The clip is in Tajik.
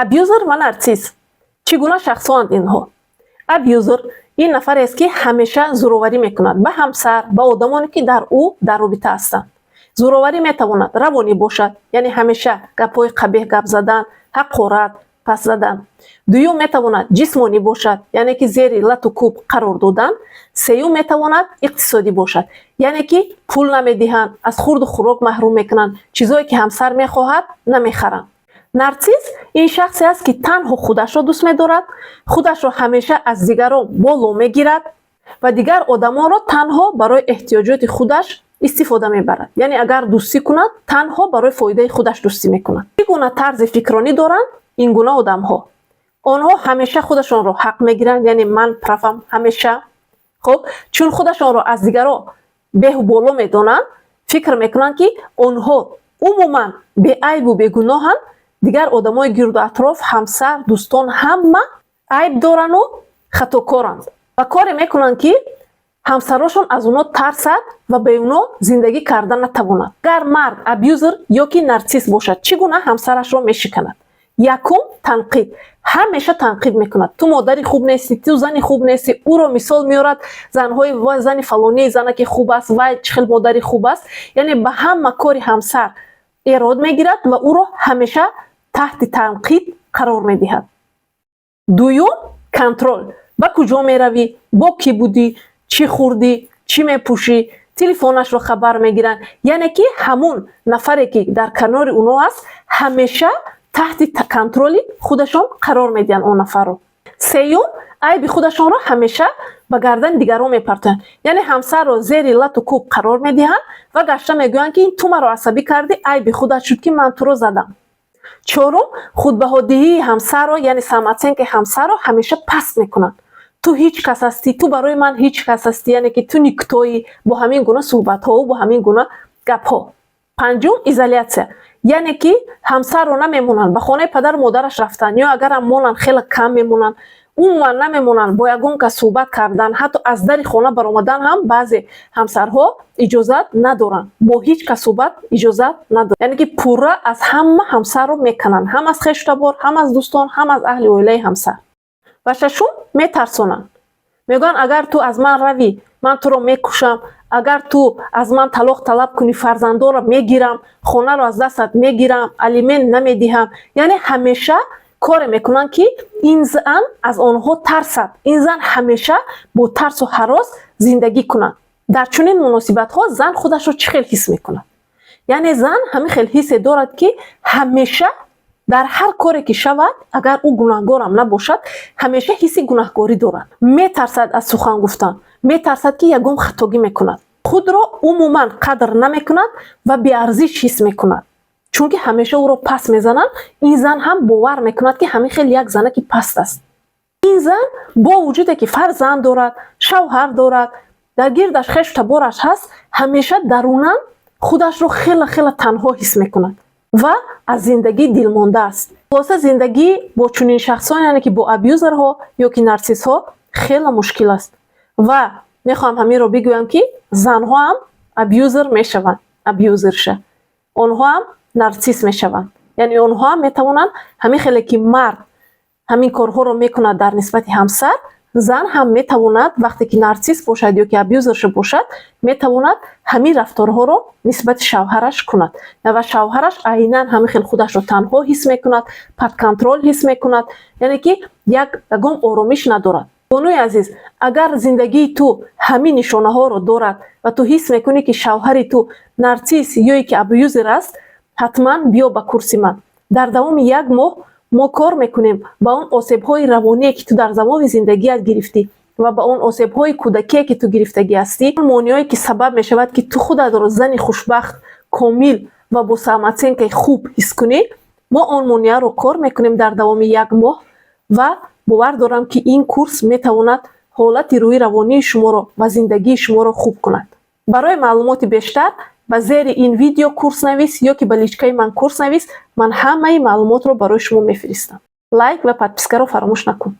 абюзер ва нарсис чӣ гуна шахсоанд инҳо? абюзер ин нафарест ки ҳамеша зӯроварӣ мекунад ба ҳамсар, ба одамоне ки дар ӯ дар робита ҳастанд. зӯроварӣ метавонад равонӣ бошад, яъне ҳамеша гапҳои қабеҳ гап задан, ҳақорат, пас задан. дуюм метавонад ҷисмонӣ бошад, яъне ки зери лату кӯб қарор додан. сеюм метавонад иқтисодӣ бошад, яъне ки пул намедиҳанд, аз хурду хӯрок маҳрум мекунанд, чизое ки ҳамсар мехоҳад намехаранд. нарсис ин шахсе аст ки танҳо худашро дӯст медорад, худашро ҳамеша аз дигарон боло мегирад ва дигар одамонро танҳо барои эҳтиёҷоти худаш истифода мебарад. яъне агар дӯстӣ кунад, танҳо барои фоидаи худаш дӯстӣ мекунад. чӣ гуна тарзи фикронӣ доранд ин гуна одамҳо? онҳо ҳамеша худашонро ҳақ мегиранд, яъне ман правам ҳамеша. хоб чун худашонро аз дигарон беҳу боло медонанд, фикр мекунанд ки онҳо умуман беайбу бегуноҳанд, дигар одамои гирду атроф, ҳамсар, дӯстон ҳама айб дорану хатокоранд ва коре мекунанд ки ҳамсарошон аз онҳо тарсад ва бе онҳо зиндагӣ карда натавонад. агар мард абюзер ё ки нарсис бошад, чӣ гуна ҳамсарашро мешиканад? якум, танқид. ҳамеша танқид мекунад. ту модари хуб нести, ту зани хуб нести. ӯро мисол меорад, занҳои вай зани фалонии зана ки хуб аст, вай чӣ хел модари хуб аст. яъне ба ҳама кори ҳамсар эрод мегирад ва ӯро ҳамеша таҳти танқид қарор медиҳад. дуюм, контрол. ба куҷо меравӣ, бо кӣ будӣ, чӣ хӯрдӣ, чӣ мепӯшӣ, телефонашро хабар мегиранд. яъне ки ҳамун нафаре ки дар канори онҳо аст, ҳамеша таҳти контроли худашон қарор медиҳанд он нафарро. сеюм, айби худашонро ҳамеша ба гардани дигарон мепартоянд. яъне ҳамсарро зери лату кӯб қарор медиҳанд ва гашта мегӯянд ки ту маро асабӣ кардӣ, айби худат шуд ки ман туро задам. чорум, худбаҳодиҳии ҳамсарро, яъне самооценкаи ҳамсарро ҳамеша паст мекунанд. ту ҳеҷ кас ҳастӣ, ту барои ман ҳеҷ кас ҳастӣ, яъне ки ту никтоӣ, бо ҳамин гуна суҳбатҳо, бо ҳамин гуна гапҳо. панҷум, изолятсия. яъне ки ҳамсарро намемонанд, ба хонаи падару модараш рафтанд, ё агарам монанд хеле кам мемонанд, умуман намемонанд бо ягон кас суҳбат кардан, ҳатто аз дари хона баромадан ҳам баъзе ҳамсарҳо иҷозат надоранд, бо ҳеҷ кас суҳбат иҷозат надоранд. яъне ки пурра аз ҳама ҳамсарро мекананд, ҳам аз хештабор, ҳам аз дӯстон, ҳам аз аҳли оилаи ҳамсар. ва шашум, метарсонанд. мегӯянд агар ту аз ман равӣ, ман туро мекушам, агар ту аз ман талоқ талаб кунӣ, фарзандоро мегирам, хонаро аз дастат мегирам, алимент намедиҳам. яъне ҳамеша коре мекунанд ки ин зан аз онҳо тарсад, ин зан ҳамеша бо тарсу ҳарос зиндагӣ кунад. дар чунин муносибатҳо зан худашро чӣ хел ҳис мекунад? яъне зан ҳамин хел ҳиссе дорад ки ҳамеша дар ҳар коре ки шавад, агар ӯ гунаҳгорам набошад, ҳамеша ҳисси гунаҳгорӣ дорад. метарсад аз сухан гуфтан, метарсад ки ягон хатогӣ мекунад. худро умуман қадр намекунад ва беарзиш ҳис мекунад. чунки ҳамеша ӯро паст мезананд, ин зан ҳам бовар мекунад ки ҳамин хел як зана ки паст аст. ин зан бо вуҷуде ки фарзанд дорад, шавҳар дорад, дар гирдаш хештабораш ҳаст, ҳамеша дарунан худашро хела хела танҳо ҳис мекунад ва аз зиндагӣ дилмонда аст. хулоса зиндагӣ бо чунин шахсон, яъне ки бо абюзерҳо ё ки нарсисҳо хела мушкил аст. ва мехоҳам ҳаминро бигӯям ки занҳо ҳам абюзер мешаванд, абюзерша. онҳо ҳам нарсис мешаванд. яъне онҳо ҳам метавонанд ҳамин хеле ки мард ҳамин корҳоро мекунад дар нисбати ҳамсар, зан ҳам метавонад вақте ки нарсис бошад ё ки абюзерша бошад, метавонад ҳамин рафторҳоро нисбати шавҳараш кунад. ва шавҳараш айнан ҳамин хел худашро танҳо ҳис мекунад, падконтрол ҳис мекунад, яъне ки ягон оромиш надорад. бонуи азиз, агар зиндагии ту ҳамин нишонаҳоро дорад ва ту ҳис мекунӣ ки шавҳари ту нарсис ё ки абюзер аст, ҳатман биё ба курси ман. дар давоми як моҳ мо кор мекунем ба он осебҳои равоние ки ту дар замони зиндагият гирифтӣ ва ба он осебҳои кӯдакие ки ту гирифтагӣ ҳастӣ, монеое ки сабаб мешавад ки ту худатро зани хушбахт, комил ва бо самооценкаи хуб ҳис кунӣ, мо он монеаро кор мекунем дар давоми як моҳ ва бовар дорам ки ин курс метавонад ҳолати рӯҳӣ равонии шуморо ва зиндагии шуморо хуб кунад. барои маълумоти бештар ба зери ин видео курснавис ё ки ба личкаи ман курснавис, ман ҳамаи маълумотро барои шумо мефиристам. лайк ва подпискаро фаромӯш накун.